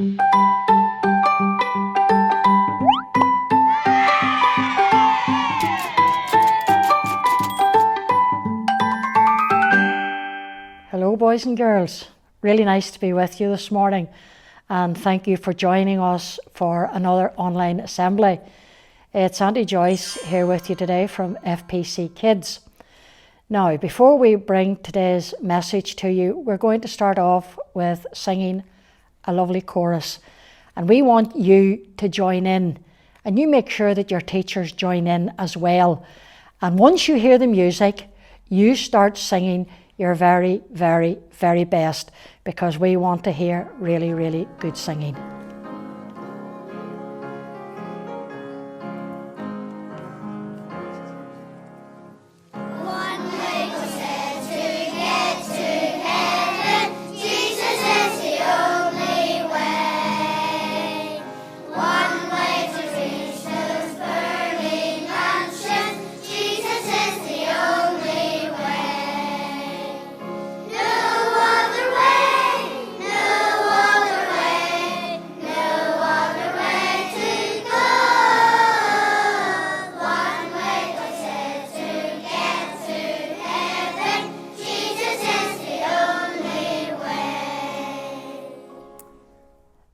Hello boys and girls, really nice to be with you this morning, and thank you for joining us for another online assembly. It's Auntie Joyce here with you today from FPC Kids. Now, before we bring today's message to you, we're going to start off with singing a lovely chorus, and we want you to join in, and you make sure that your teachers join in as well. And once you hear the music, you start singing your very, very, very best, because we want to hear really, really good singing.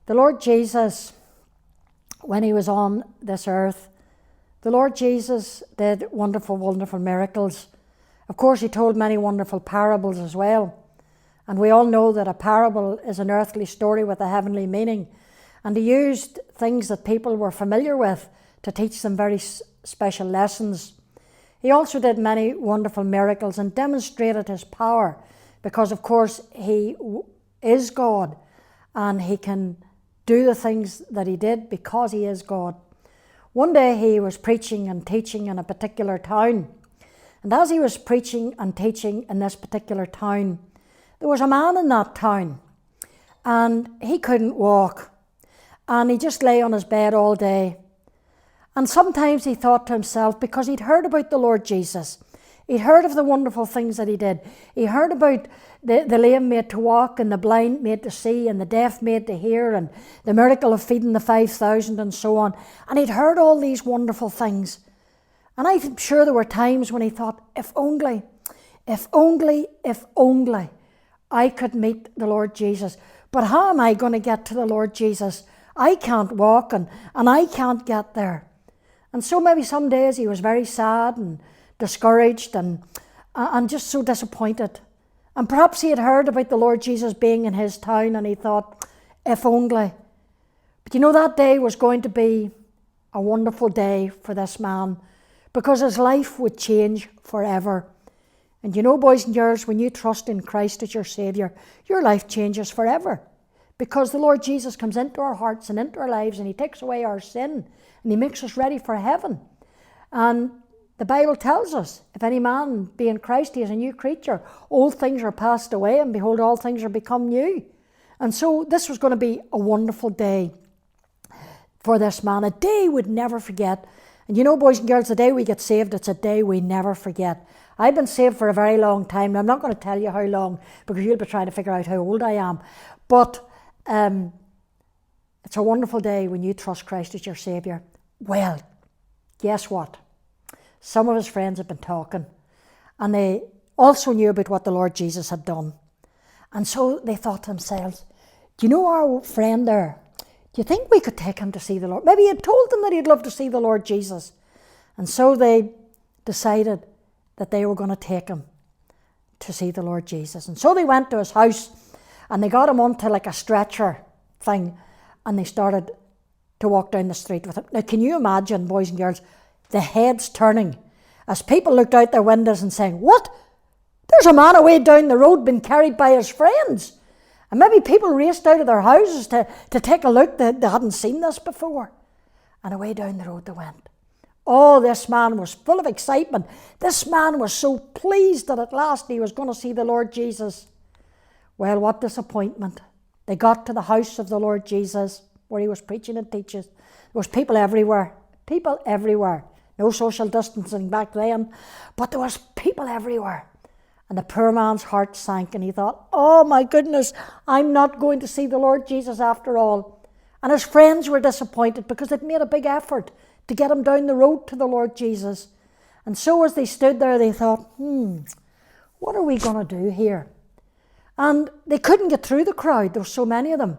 The Lord Jesus, when he was on this earth, the Lord Jesus did wonderful, wonderful miracles. Of course, he told many wonderful parables as well. And we all know that a parable is an earthly story with a heavenly meaning. And he used things that people were familiar with to teach them very special lessons. He also did many wonderful miracles and demonstrated his power, because of course he is God and he can do the things that he did because he is God. One day he was preaching and teaching in a particular town, and as he was preaching and teaching in this particular town, there was a man in that town, and he couldn't walk, and he just lay on his bed all day. And sometimes he thought to himself, because he'd heard about the Lord Jesus, he'd heard of the wonderful things that he did. He heard about the lame made to walk, and the blind made to see, and the deaf made to hear, and the miracle of feeding the 5,000 and so on. And he'd heard all these wonderful things. And I'm sure there were times when he thought, if only I could meet the Lord Jesus. But how am I going to get to the Lord Jesus? I can't walk and I can't get there. And so maybe some days he was very sad and discouraged and just so disappointed. And perhaps he had heard about the Lord Jesus being in his town, and he thought, if only. But you know, that day was going to be a wonderful day for this man, because his life would change forever. And you know, boys and girls, when you trust in Christ as your Saviour, your life changes forever, because the Lord Jesus comes into our hearts and into our lives, and he takes away our sin, and he makes us ready for heaven. And the Bible tells us, if any man be in Christ, he is a new creature. Old things are passed away, and behold, all things are become new. And so this was going to be a wonderful day for this man, a day he would never forget. And you know, boys and girls, the day we get saved, it's a day we never forget. I've been saved for a very long time, and I'm not going to tell you how long, because you'll be trying to figure out how old I am. But it's a wonderful day when you trust Christ as your Saviour. Well, guess what? Some of his friends had been talking, and they also knew about what the Lord Jesus had done. And so they thought to themselves, do you know our friend there? Do you think we could take him to see the Lord? Maybe he had told them that he'd love to see the Lord Jesus. And so they decided that they were going to take him to see the Lord Jesus. And so they went to his house, and they got him onto like a stretcher thing, and they started to walk down the street with him. Now, can you imagine, boys and girls, the heads turning as people looked out their windows and saying, what? There's a man away down the road being carried by his friends. And maybe people raced out of their houses to take a look. They hadn't seen this before. And away down the road they went. Oh, this man was full of excitement. This man was so pleased that at last he was going to see the Lord Jesus. Well, what disappointment. They got to the house of the Lord Jesus, where he was preaching and teaching. There was people everywhere. People everywhere. No social distancing back then, but there was people everywhere. And the poor man's heart sank, and he thought, oh my goodness, I'm not going to see the Lord Jesus after all. And his friends were disappointed because they'd made a big effort to get him down the road to the Lord Jesus. And so as they stood there, they thought, what are we going to do here? And they couldn't get through the crowd. There were so many of them.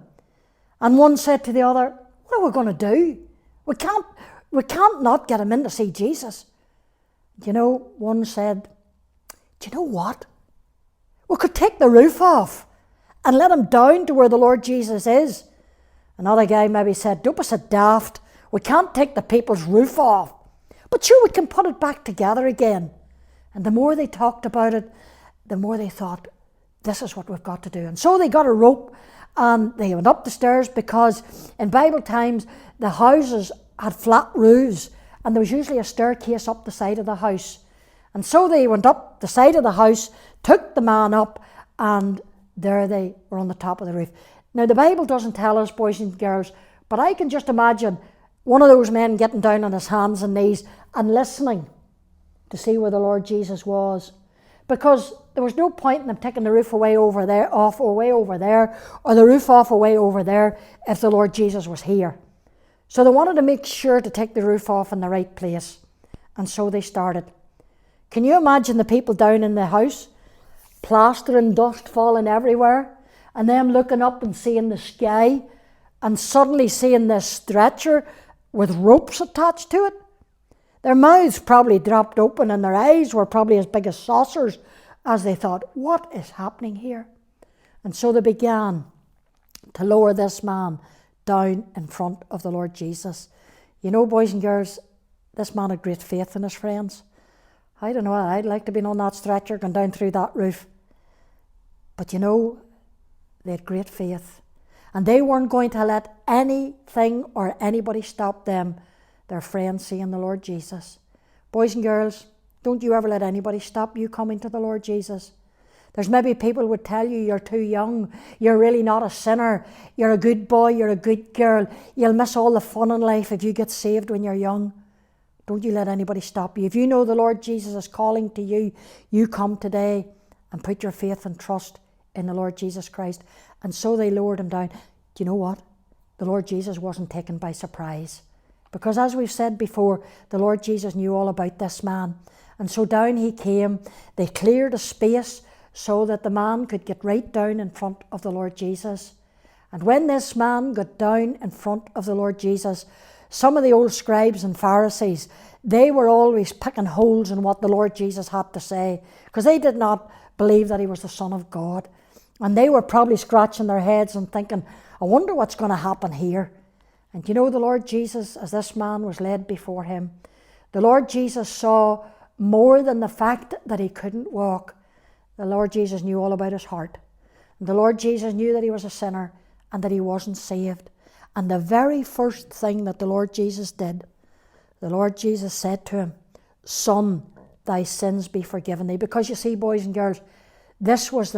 And one said to the other, what are we going to do? We can't not get him in to see Jesus. You know, one said, do you know what? We could take the roof off and let him down to where the Lord Jesus is. Another guy maybe said, don't be so daft. We can't take the people's roof off. But sure, we can put it back together again. And the more they talked about it, the more they thought, this is what we've got to do. And so they got a rope and they went up the stairs, because in Bible times, the houses had flat roofs and there was usually a staircase up the side of the house. And so they went up the side of the house, took the man up, and there they were on the top of the roof. Now, the Bible doesn't tell us, boys and girls, but I can just imagine one of those men getting down on his hands and knees and listening to see where the Lord Jesus was. Because there was no point in them taking the roof away over there, off away over there, or the roof off away over there if the Lord Jesus was here. So they wanted to make sure to take the roof off in the right place. And so they started. Can you imagine the people down in the house, plaster and dust falling everywhere, and them looking up and seeing the sky, and suddenly seeing this stretcher with ropes attached to it? Their mouths probably dropped open and their eyes were probably as big as saucers as they thought, what is happening here? And so they began to lower this man down in front of the Lord Jesus. You know, boys and girls, this man had great faith in his friends. I don't know, I'd like to be on that stretcher going down through that roof. But you know, they had great faith. And they weren't going to let anything or anybody stop them, their friends, seeing the Lord Jesus. Boys and girls, don't you ever let anybody stop you coming to the Lord Jesus. There's maybe people would tell you you're too young, you're really not a sinner, you're a good boy, you're a good girl, you'll miss all the fun in life if you get saved when you're young. Don't you let anybody stop you. If you know the Lord Jesus is calling to you, you come today and put your faith and trust in the Lord Jesus Christ. And so they lowered him down. Do you know what? The Lord Jesus wasn't taken by surprise. Because as we've said before, the Lord Jesus knew all about this man. And so down he came. They cleared a space so that the man could get right down in front of the Lord Jesus. And when this man got down in front of the Lord Jesus, some of the old scribes and Pharisees, they were always picking holes in what the Lord Jesus had to say, because they did not believe that he was the Son of God. And they were probably scratching their heads and thinking, I wonder what's going to happen here. And you know, the Lord Jesus, as this man was led before him, the Lord Jesus saw more than the fact that he couldn't walk. The Lord Jesus knew all about his heart. And the Lord Jesus knew that he was a sinner and that he wasn't saved. And the very first thing that the Lord Jesus did, the Lord Jesus said to him, Son, thy sins be forgiven thee. Because you see, boys and girls, this was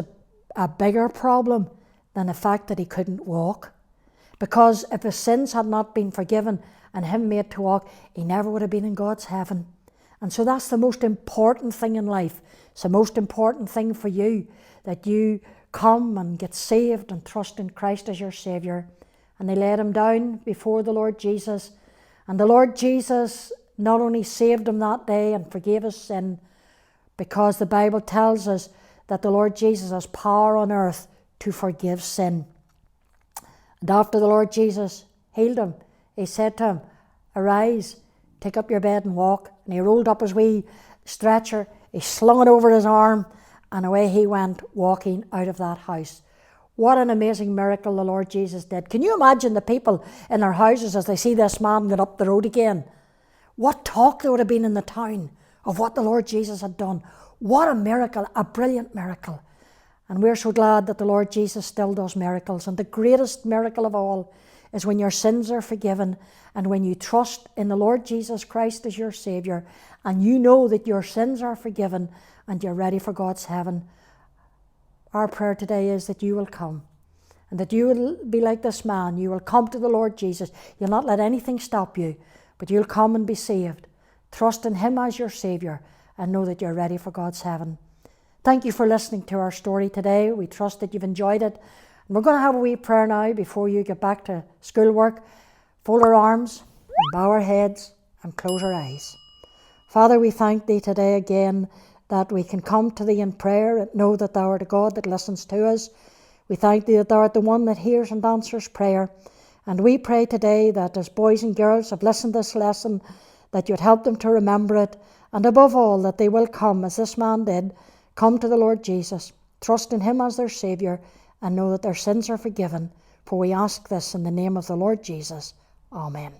a bigger problem than the fact that he couldn't walk. Because if his sins had not been forgiven and him made to walk, he never would have been in God's heaven. And so that's the most important thing in life. It's the most important thing for you, that you come and get saved and trust in Christ as your Saviour. And they laid him down before the Lord Jesus. And the Lord Jesus not only saved him that day and forgave his sin, because the Bible tells us that the Lord Jesus has power on earth to forgive sin. And after the Lord Jesus healed him, he said to him, Arise, take up your bed and walk. And he rolled up his wee stretcher, he slung it over his arm, and away he went, walking out of that house. What an amazing miracle the Lord Jesus did. Can you imagine the people in their houses as they see this man get up the road again? What talk there would have been in the town of what the Lord Jesus had done. What a miracle, a brilliant miracle. And we're so glad that the Lord Jesus still does miracles. And the greatest miracle of all is when your sins are forgiven and when you trust in the Lord Jesus Christ as your Saviour and you know that your sins are forgiven and you're ready for God's heaven. Our prayer today is that you will come and that you will be like this man. You will come to the Lord Jesus. You'll not let anything stop you, but you'll come and be saved. Trust in him as your Saviour and know that you're ready for God's heaven. Thank you for listening to our story today. We trust that you've enjoyed it. And we're going to have a wee prayer now before you get back to schoolwork. Fold our arms, and bow our heads, and close our eyes. Father, we thank Thee today again that we can come to Thee in prayer and know that Thou art a God that listens to us. We thank Thee that Thou art the one that hears and answers prayer. And we pray today that as boys and girls have listened to this lesson, that You'd help them to remember it, and above all, that they will come, as this man did, come to the Lord Jesus, trust in Him as their Saviour, and know that their sins are forgiven. For we ask this in the name of the Lord Jesus. Amen.